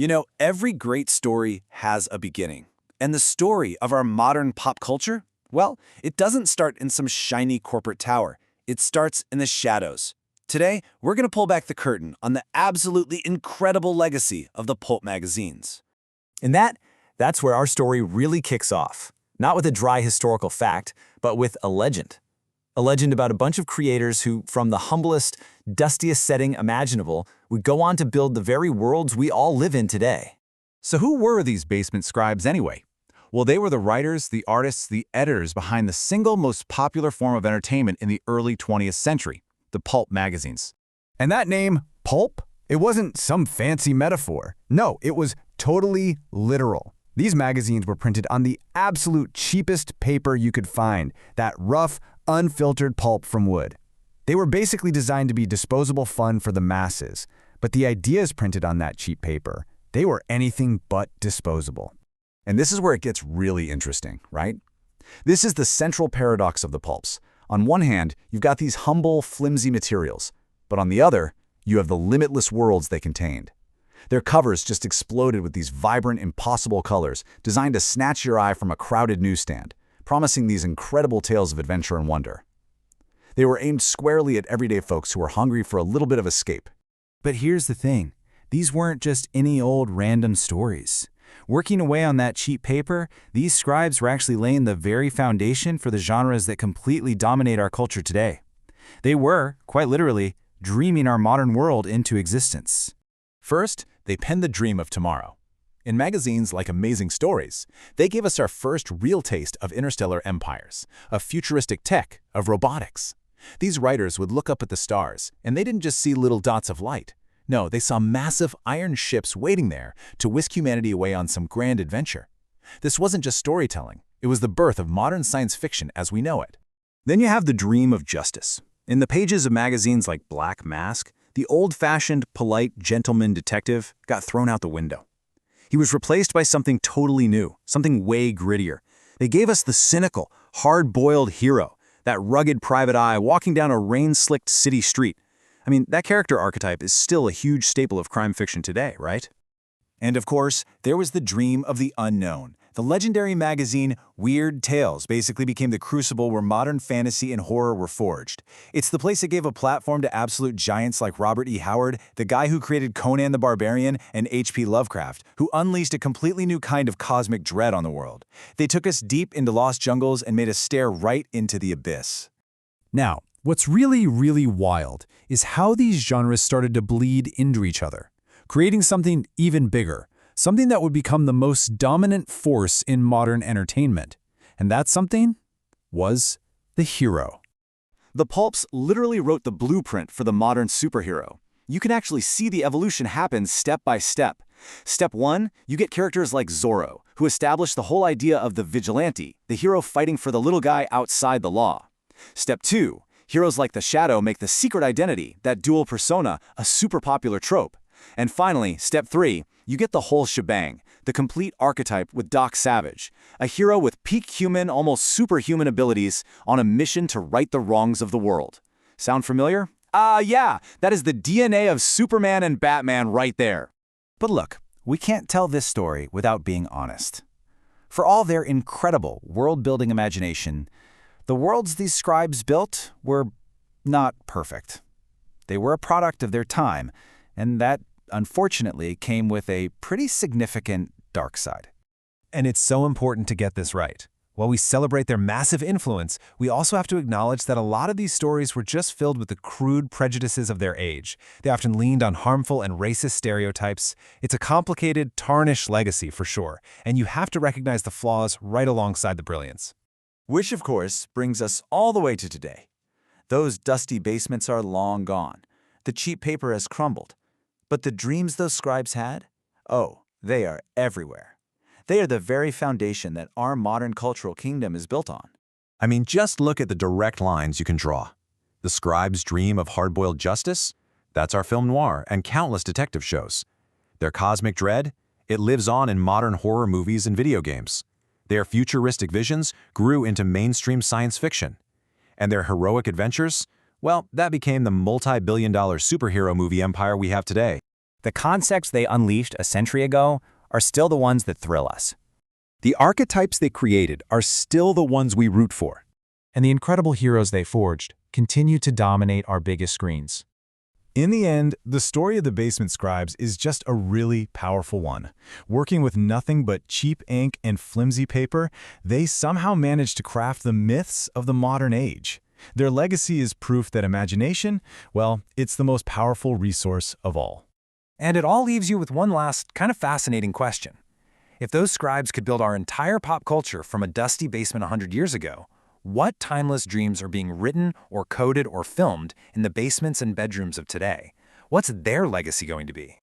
You know, every great story has a beginning. And the story of our modern pop culture, well, it doesn't start in some shiny corporate tower. It starts in the shadows. Today, we're going to pull back the curtain on the absolutely incredible legacy of the pulp magazines. And that's where our story really kicks off. Not with a dry historical fact, but with a legend. A legend about a bunch of creators who, from the humblest, dustiest setting imaginable, would go on to build the very worlds we all live in today. So who were these basement scribes anyway? Well, they were the writers, the artists, the editors behind the single most popular form of entertainment in the early 20th century, the pulp magazines. And that name, pulp, it wasn't some fancy metaphor. No, it was totally literal. These magazines were printed on the absolute cheapest paper you could find, that rough, unfiltered pulp from wood. They were basically designed to be disposable fun for the masses, but the ideas printed on that cheap paper, they were anything but disposable. And this is where it gets really interesting, right? This is the central paradox of the pulps. On one hand, you've got these humble, flimsy materials, but on the other, you have the limitless worlds they contained. Their covers just exploded with these vibrant, impossible colors designed to snatch your eye from a crowded newsstand, promising these incredible tales of adventure and wonder. They were aimed squarely at everyday folks who were hungry for a little bit of escape. But here's the thing. These weren't just any old random stories. Working away on that cheap paper, these scribes were actually laying the very foundation for the genres that completely dominate our culture today. They were, quite literally, dreaming our modern world into existence. First, they penned the dream of tomorrow. In magazines like Amazing Stories, they gave us our first real taste of interstellar empires, of futuristic tech, of robotics. These writers would look up at the stars, and they didn't just see little dots of light. No, they saw massive iron ships waiting there to whisk humanity away on some grand adventure. This wasn't just storytelling. It was the birth of modern science fiction as we know it. Then you have the dream of justice. In the pages of magazines like Black Mask, the old-fashioned, polite gentleman detective got thrown out the window. He was replaced by something totally new, something way grittier. They gave us the cynical, hard-boiled hero, that rugged private eye walking down a rain-slicked city street. I mean, that character archetype is still a huge staple of crime fiction today, right? And of course, there was the dream of the unknown. The legendary magazine Weird Tales basically became the crucible where modern fantasy and horror were forged. It's the place that gave a platform to absolute giants like Robert E. Howard, the guy who created Conan the Barbarian, and H.P. Lovecraft, who unleashed a completely new kind of cosmic dread on the world. They took us deep into lost jungles and made us stare right into the abyss. Now, what's really, really wild is how these genres started to bleed into each other, creating something even bigger. Something that would become the most dominant force in modern entertainment. And that something was the hero. The pulps literally wrote the blueprint for the modern superhero. You can actually see the evolution happen step by step. Step 1, you get characters like Zorro, who established the whole idea of the vigilante, the hero fighting for the little guy outside the law. Step 2, heroes like the Shadow make the secret identity, that dual persona, a super popular trope. And finally, step 3, you get the whole shebang, the complete archetype with Doc Savage, a hero with peak human, almost superhuman abilities on a mission to right the wrongs of the world. Sound familiar? Yeah, that is the DNA of Superman and Batman right there. But look, we can't tell this story without being honest. For all their incredible world-building imagination, the worlds these scribes built were not perfect. They were a product of their time, and that unfortunately came with a pretty significant dark side. And it's so important to get this right. While we celebrate their massive influence, we also have to acknowledge that a lot of these stories were just filled with the crude prejudices of their age. They often leaned on harmful and racist stereotypes. It's a complicated, tarnished legacy for sure, and you have to recognize the flaws right alongside the brilliance. Which, of course, brings us all the way to today. Those dusty basements are long gone. The cheap paper has crumbled. But the dreams those scribes had? Oh, they are everywhere. They are the very foundation that our modern cultural kingdom is built on. I mean, just look at the direct lines you can draw. The scribes' dream of hard-boiled justice? That's our film noir and countless detective shows. Their cosmic dread? It lives on in modern horror movies and video games. Their futuristic visions grew into mainstream science fiction. And their heroic adventures? Well, that became the multi-billion-dollar superhero movie empire we have today. The concepts they unleashed a century ago are still the ones that thrill us. The archetypes they created are still the ones we root for. And the incredible heroes they forged continue to dominate our biggest screens. In the end, the story of the Basement Scribes is just a really powerful one. Working with nothing but cheap ink and flimsy paper, they somehow managed to craft the myths of the modern age. Their legacy is proof that imagination, well, it's the most powerful resource of all. And it all leaves you with one last, kind of fascinating question. If those scribes could build our entire pop culture from a dusty basement 100 years ago, what timeless dreams are being written or coded or filmed in the basements and bedrooms of today? What's their legacy going to be?